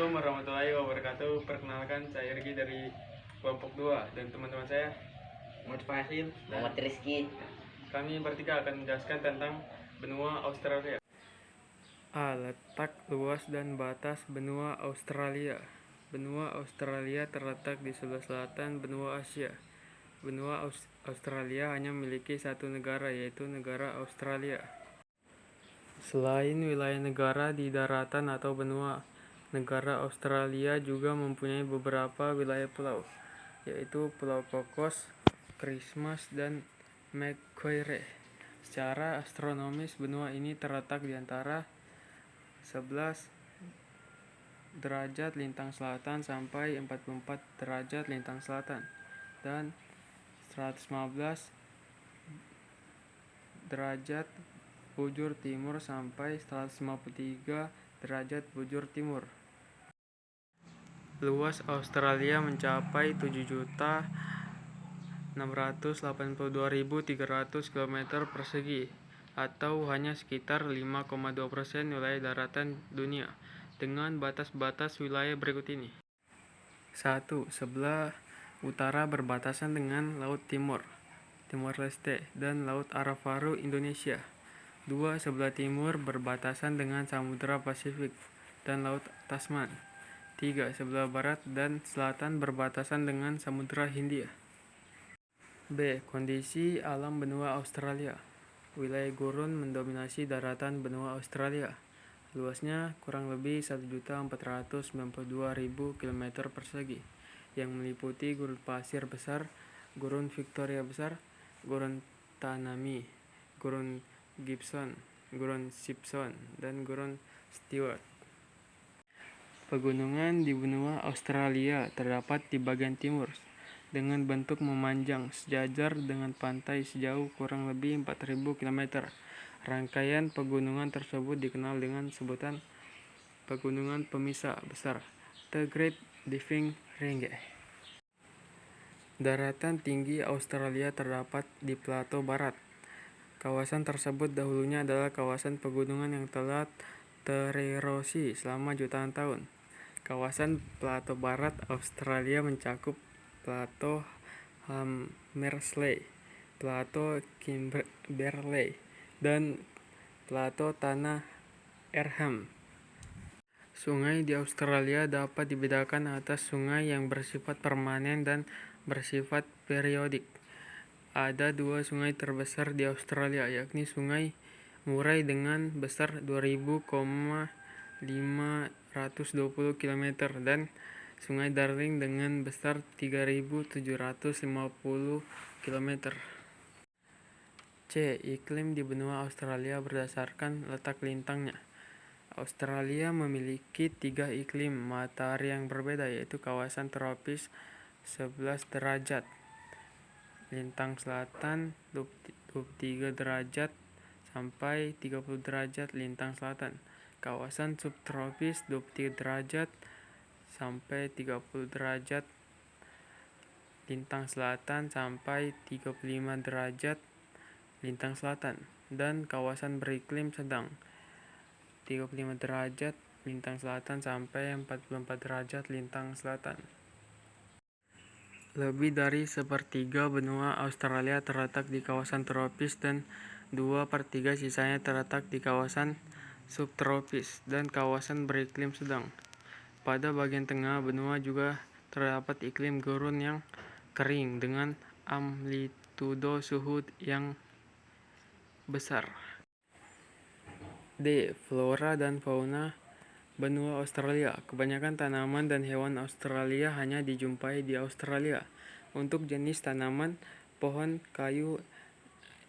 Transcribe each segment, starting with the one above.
Assalamualaikum warahmatullahi wabarakatuh. Perkenalkan, saya Rigi dari kelompok 2 dan teman-teman saya Muhammad Fahim, Muhammad Rizky. Kami bertiga akan menjelaskan tentang benua Australia. Letak luas dan batas benua Australia. Benua Australia terletak di sebelah selatan benua Asia. Benua Australia hanya memiliki satu negara, yaitu negara Australia. Selain wilayah negara di daratan atau benua, negara Australia juga mempunyai beberapa wilayah pulau, yaitu Pulau Cocos, Christmas, dan Macquarie. Secara astronomis, benua ini terletak di antara 11 derajat lintang selatan sampai 44 derajat lintang selatan dan 115 derajat bujur timur sampai 153 derajat bujur timur. Luas Australia mencapai 7.682.300 km persegi, atau hanya sekitar 5,2% wilayah daratan dunia, dengan batas-batas wilayah berikut ini. 1. Sebelah utara berbatasan dengan Laut Timur, Timor Leste, dan Laut Arafura, Indonesia. 2. Sebelah timur berbatasan dengan Samudra Pasifik dan Laut Tasman. 3. Sebelah barat dan selatan berbatasan dengan Samudra Hindia. B. Kondisi alam benua Australia. Wilayah gurun mendominasi daratan benua Australia. Luasnya kurang lebih 1.492.000 km persegi, yang meliputi gurun pasir besar, gurun Victoria besar, gurun Tanami, gurun Gibson, gurun Simpson, dan gurun Stewart. Pegunungan di benua Australia terdapat di bagian timur, dengan bentuk memanjang sejajar dengan pantai sejauh kurang lebih 4.000 km. Rangkaian pegunungan tersebut dikenal dengan sebutan pegunungan pemisah besar, The Great Diving Range. Daratan tinggi Australia terdapat di Plato Barat. Kawasan tersebut dahulunya adalah kawasan pegunungan yang telah tererosi selama jutaan tahun. Kawasan Plato Barat Australia mencakup Plato Hamersley, Plato Kimberley, dan Plato Tanah Earham. Sungai di Australia dapat dibedakan atas sungai yang bersifat permanen dan bersifat periodik. Ada dua sungai terbesar di Australia, yakni Sungai Murray dengan besar 2.520 km dan Sungai Darling dengan besar 3.750 km. C. Iklim di benua Australia berdasarkan letak lintangnya. Australia memiliki 3 iklim matahari yang berbeda, yaitu kawasan tropis 11 derajat lintang selatan, 23 derajat sampai 30 derajat lintang selatan, kawasan subtropis 23 derajat sampai 30 derajat lintang selatan sampai 35 derajat lintang selatan, dan kawasan beriklim sedang 35 derajat lintang selatan sampai 44 derajat lintang selatan. Lebih dari sepertiga benua Australia terletak di kawasan tropis dan 2/3 sisanya terletak di kawasan subtropis dan kawasan beriklim sedang. Pada bagian tengah benua juga terdapat iklim gurun yang kering dengan amplitudo suhu yang besar. D. Flora dan fauna benua Australia. Kebanyakan tanaman dan hewan Australia hanya dijumpai di Australia. Untuk jenis tanaman, pohon kayu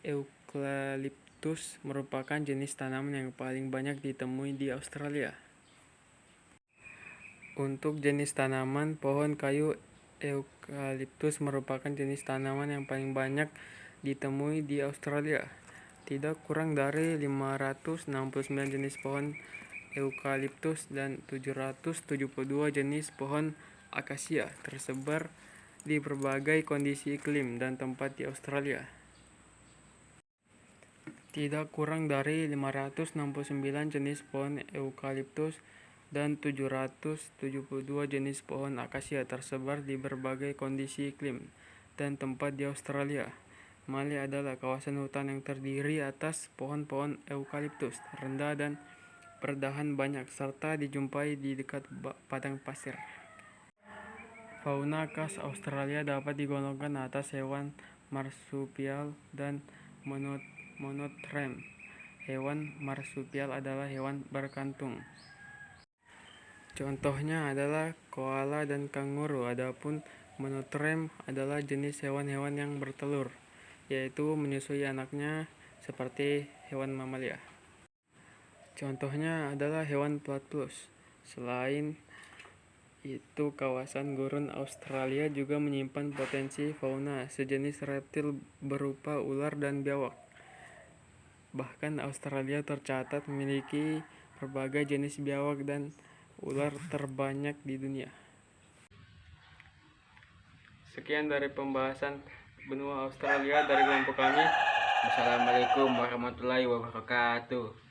eukaliptus merupakan jenis tanaman yang paling banyak ditemui di Australia. Untuk jenis tanaman, pohon kayu eukaliptus merupakan jenis tanaman yang paling banyak ditemui di Australia. Tidak kurang dari 569 jenis pohon eukaliptus dan 772 jenis pohon akasia tersebar di berbagai kondisi iklim dan tempat di Australia. Tidak kurang dari 569 jenis pohon eukaliptus dan 772 jenis pohon akasia tersebar di berbagai kondisi iklim dan tempat di Australia. Mali adalah kawasan hutan yang terdiri atas pohon-pohon eukaliptus rendah dan berdahan banyak serta dijumpai di dekat padang pasir. Fauna khas Australia dapat digolongkan atas hewan marsupial dan monotrem. Hewan marsupial adalah hewan berkantung. Contohnya adalah koala dan kanguru. Adapun monotrem adalah jenis hewan-hewan yang bertelur, yaitu menyusui anaknya seperti hewan mamalia. Contohnya adalah hewan platypus. Selain itu, kawasan gurun Australia juga menyimpan potensi fauna sejenis reptil berupa ular dan biawak. Bahkan Australia tercatat memiliki berbagai jenis biawak dan ular terbanyak di dunia. Sekian dari pembahasan benua Australia dari kelompok kami. Assalamualaikum warahmatullahi wabarakatuh.